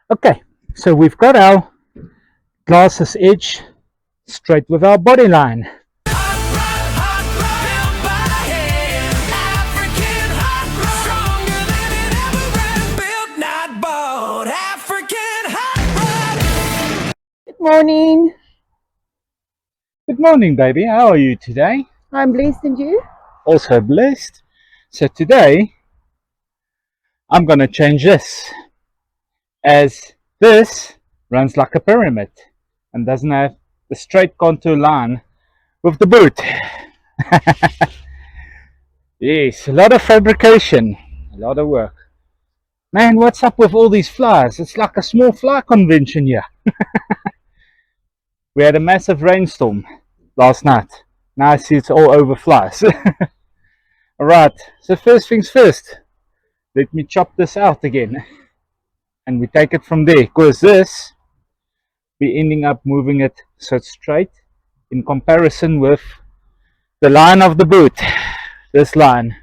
Okay, so we've got our glasses edge straight with our body line. Good morning. Good morning, baby. How are you today? I'm blessed, and you? Also blessed. So today I'm going to change this, as this runs like a pyramid and doesn't have the straight contour line with the boot. Yes, a lot of fabrication, a lot of work. Man, what's up with all these flies? It's like a small fly convention here. We had a massive rainstorm last night. Now I see it's all over flies. Alright, so first things first, let me chop this out again. And we take it from there, because this, we're ending up moving it so it's straight in comparison with the line of the boot. This line.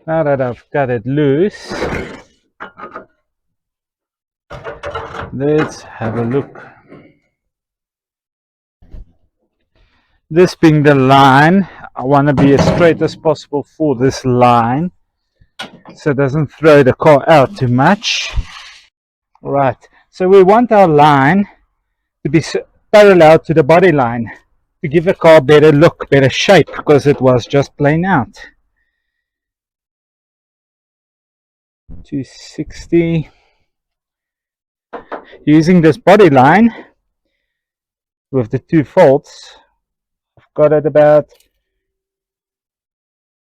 Now that I've got it loose, let's have a look. This being the line, I want to be as straight as possible for this line, so it doesn't throw the car out too much. Right, so we want our line to be parallel to the body line to give the car better look, better shape, because it was just plain out. 260. Using this body line with the two folds, I've got it about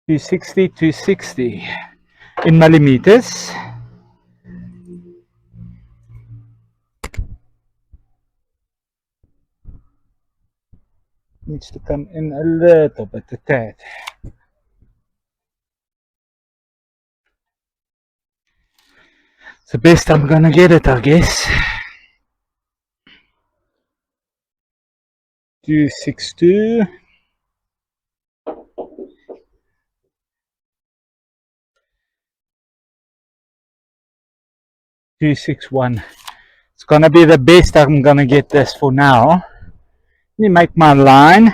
260 in millimeters. Needs to come in a little bit, a tad. It's the best I'm gonna get it, I guess. 262. 261. It's gonna be the best I'm gonna get this for now. Let me make my line.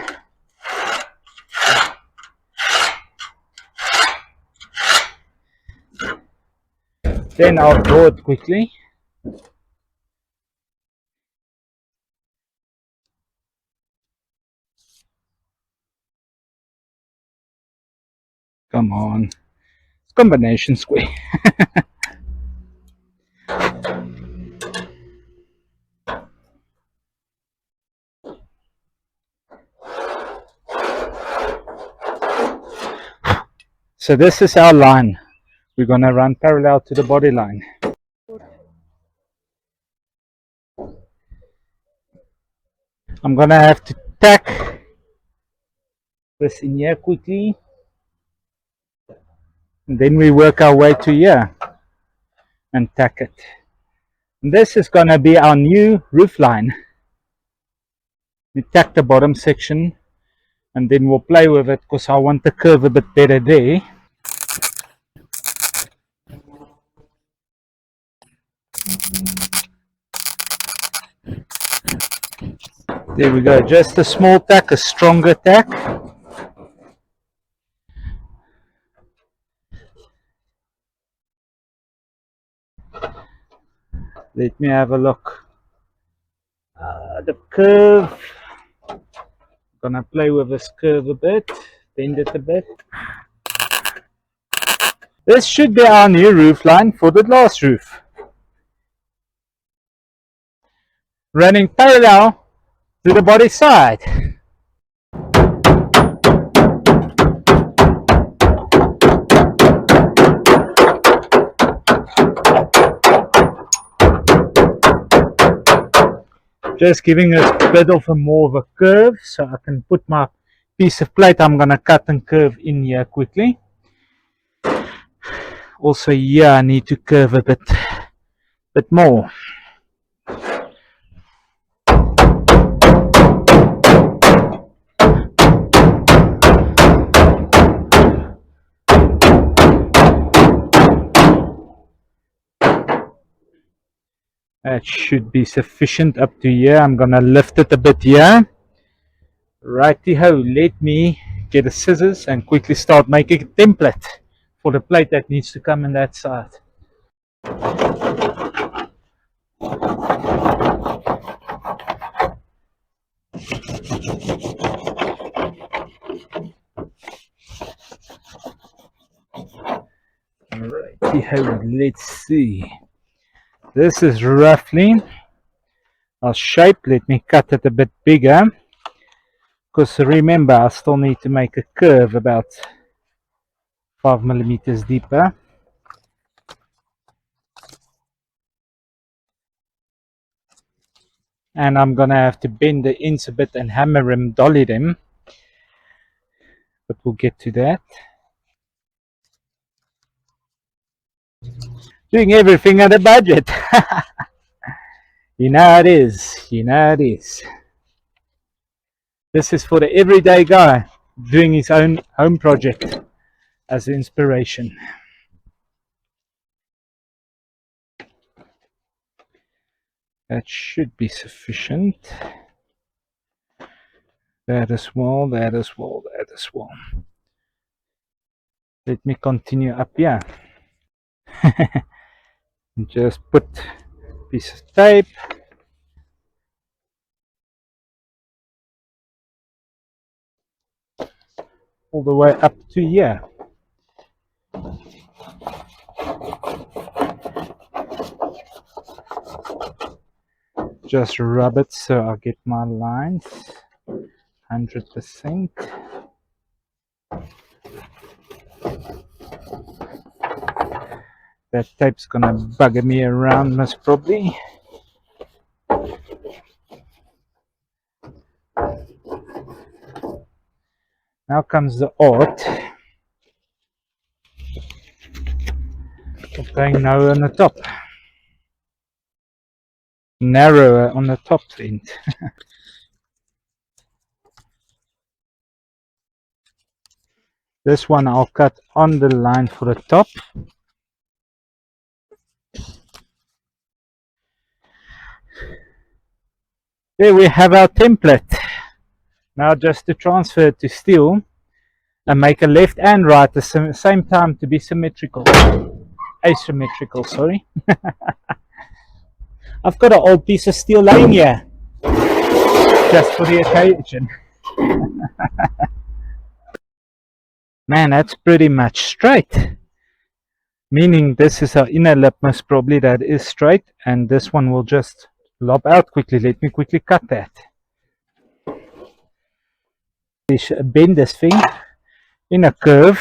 Then I'll draw it quickly. Come on. It's combination square. So this is our line. We're going to run parallel to the body line. I'm going to have to tack this in here quickly. And then we work our way to here and tack it. And this is going to be our new roof line. We tack the bottom section and then we'll play with it, because I want the curve a bit better there. There we go, just a small tack, a stronger tack. Let me have a look. The curve. Gonna play with this curve a bit, bend it a bit. This should be our new roof line for the glass roof. Running parallel to the body side. Just giving it a bit of a more of a curve so I can put my piece of plate I'm gonna cut and curve in here quickly. Also here I need to curve a bit more. That should be sufficient up to here. I'm gonna lift it a bit here. Righty ho, let me get the scissors and quickly start making a template for the plate that needs to come in that side. Righty ho, let's see. This is roughly our shape. Let me cut it a bit bigger, because remember I still need to make a curve about 5 millimeters deeper. And I'm gonna have to bend the ends a bit and hammer them, dolly them, but we'll get to that. Doing everything at a budget. You know how it is, you know how it is. This is for the everyday guy doing his own home project as inspiration. That should be sufficient. That as well, that as well, that as well. Let me continue up here. Just put a piece of tape. All the way up to here. Just rub it so I get my lines 100%. That tape's gonna bugger me around most probably. Now comes the art of going narrow on the top. Narrower on the top end. This one I'll cut on the line for the top. There we have our template. Now just to transfer it to steel and make a left and right at the same time to be symmetrical. Asymmetrical, sorry. I've got an old piece of steel laying here, just for the occasion. Man, that's pretty much straight. Meaning this is our inner lip most probably that is straight, and this one will just lob out quickly. Let me quickly cut that. Bend this thing in a curve.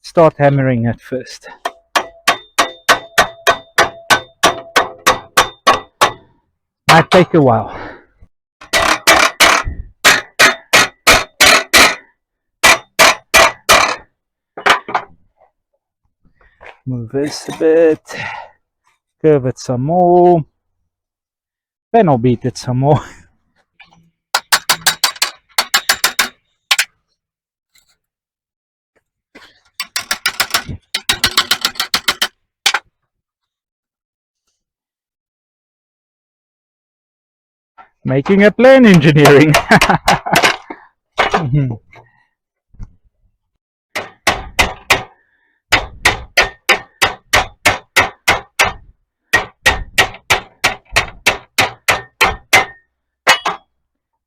Start hammering it first. Might take a while. Move this a bit. Curve it some more. Then I'll beat it some more. Making a plan engineering.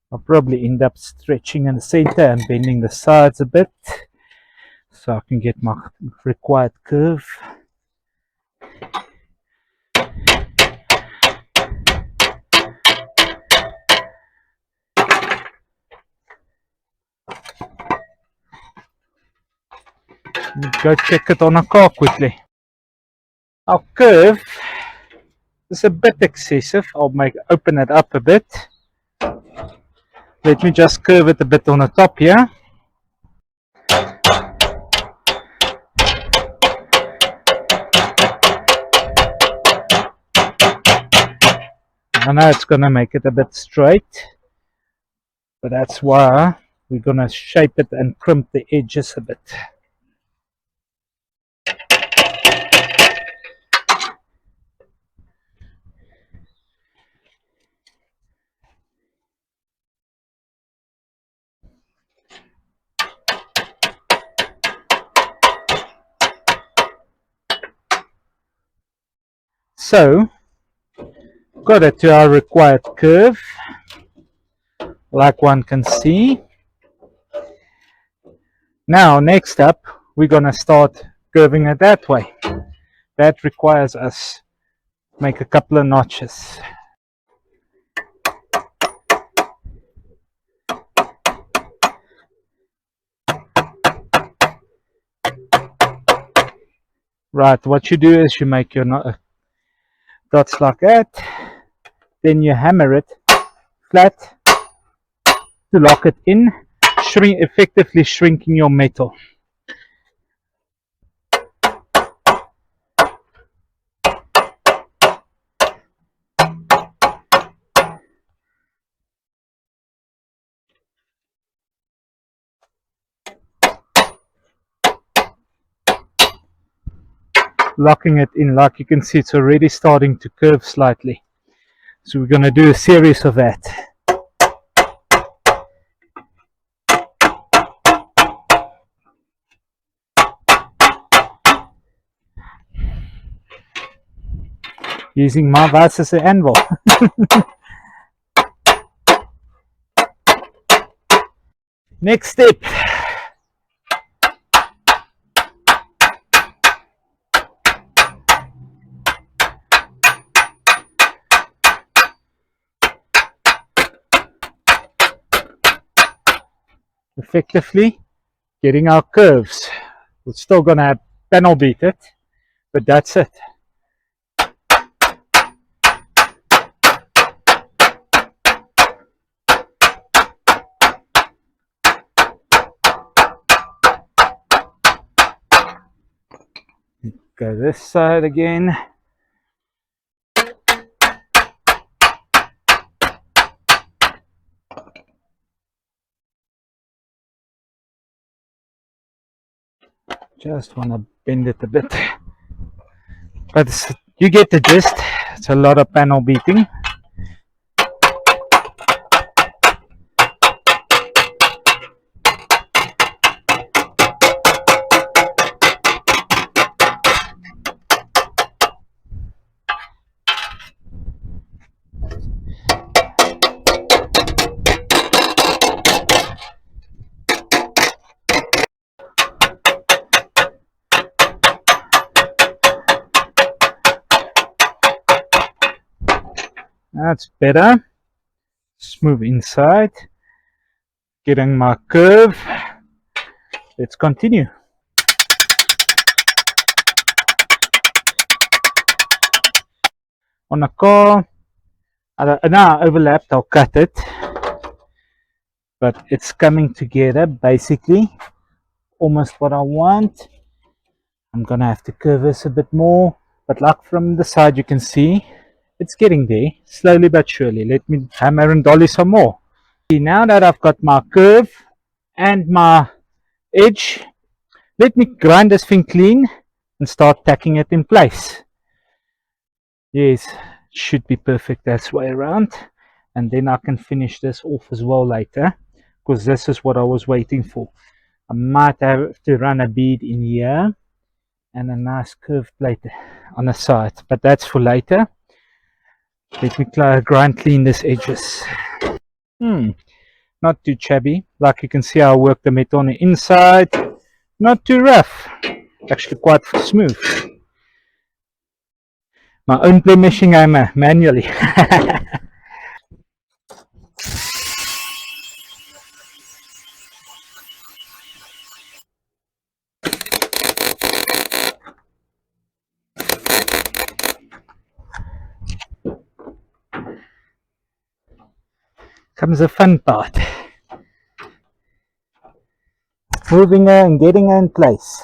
I'll probably end up stretching in the center and bending the sides a bit so I can get my required curve. Go check it on a car quickly. Our curve It's a bit excessive. I'll open it up a bit. Let me just curve it a bit on the top here. I know it's going to make it a bit straight, but that's why we're going to shape it and crimp the edges a bit. So, got it to our required curve, like one can see. Now, next up, we're going to start curving it that way. That requires us make a couple of notches. Right, what you do is you make your dots like that, then you hammer it flat to lock it in, effectively shrinking your metal. Locking it in, like you can see, it's already starting to curve slightly. So we're going to do a series of that. Using my vise as an anvil. Next step. Effectively getting our curves. We're still going to panel beat it, but that's it. Go this side again. Just want to bend it a bit. But you get the gist. It's a lot of panel beating. That's better. Smooth inside. Getting my curve. Let's continue. On a car, now overlapped, I'll cut it. But it's coming together basically. Almost what I want. I'm gonna have to curve this a bit more. But like from the side you can see, it's getting there, slowly but surely. Let me hammer and dolly some more. Now that I've got my curve and my edge, let me grind this thing clean and start tacking it in place. Yes, should be perfect this way around. And then I can finish this off as well later, because this is what I was waiting for. I might have to run a bead in here and a nice curved plate on the side, but that's for later. Let me grind clean this edges. Not too shabby. Like you can see, I work the metal on the inside. Not too rough. Actually quite smooth. My own plemishing hammer, manually. comes the fun part. Moving her and getting her in place.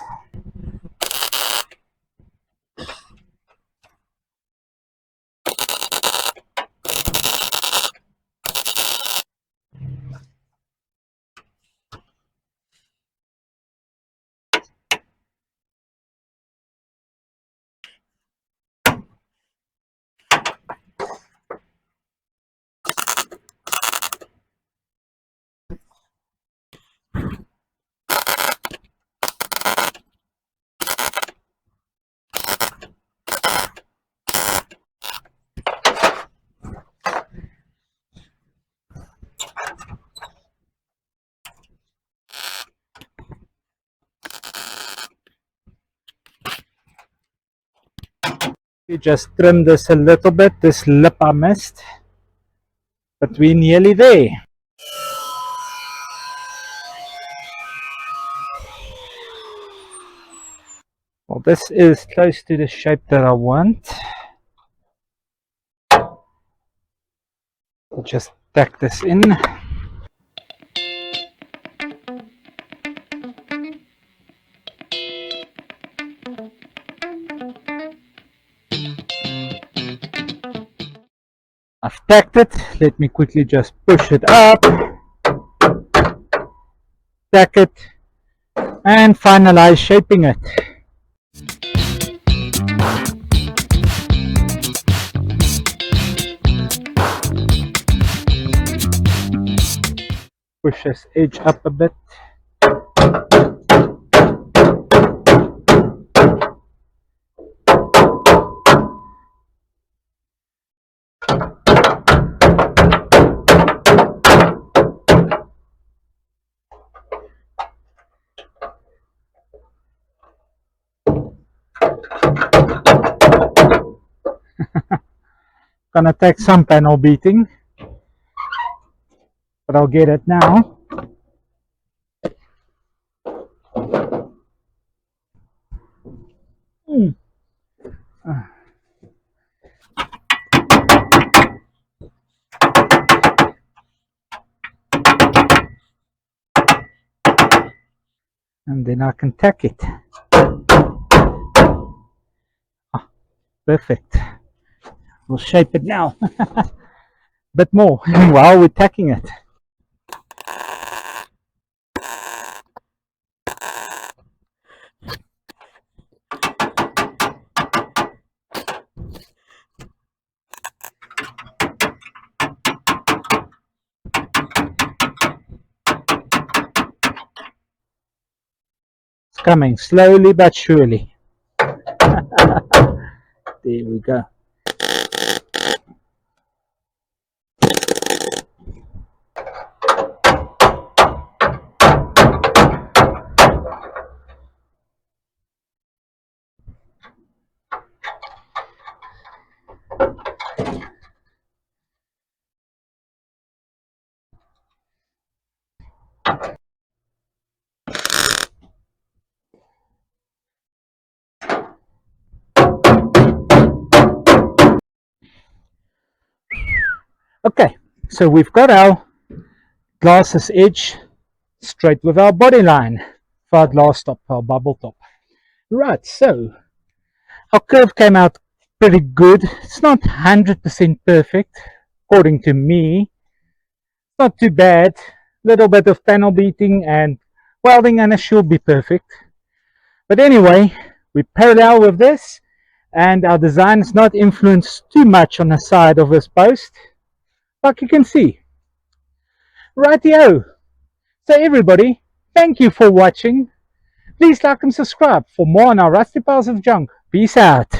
You just trim this a little bit, this lip I missed, but we're nearly there. Well, this is close to the shape that I want. I'll just tack this in. I've tacked it. Let me quickly just push it up, tack it, and finalize shaping it. Push this edge up a bit. Gonna take some panel beating, but I'll get it now. And then I can tack it. Perfect. We'll shape it now. Bit more while we're tacking it. It's coming slowly but surely. There we go. Okay, so we've got our glasses edge straight with our body line for our glass top, our bubble top. Right, so our curve came out pretty good. It's not 100% perfect, according to me. Not too bad. Little bit of panel beating and welding and it should be perfect. But anyway, we parallel with this and our design is not influenced too much on the side of this post, like you can see. Rightio. So everybody, thank you for watching. Please like and subscribe for more on our rusty piles of junk. Peace out.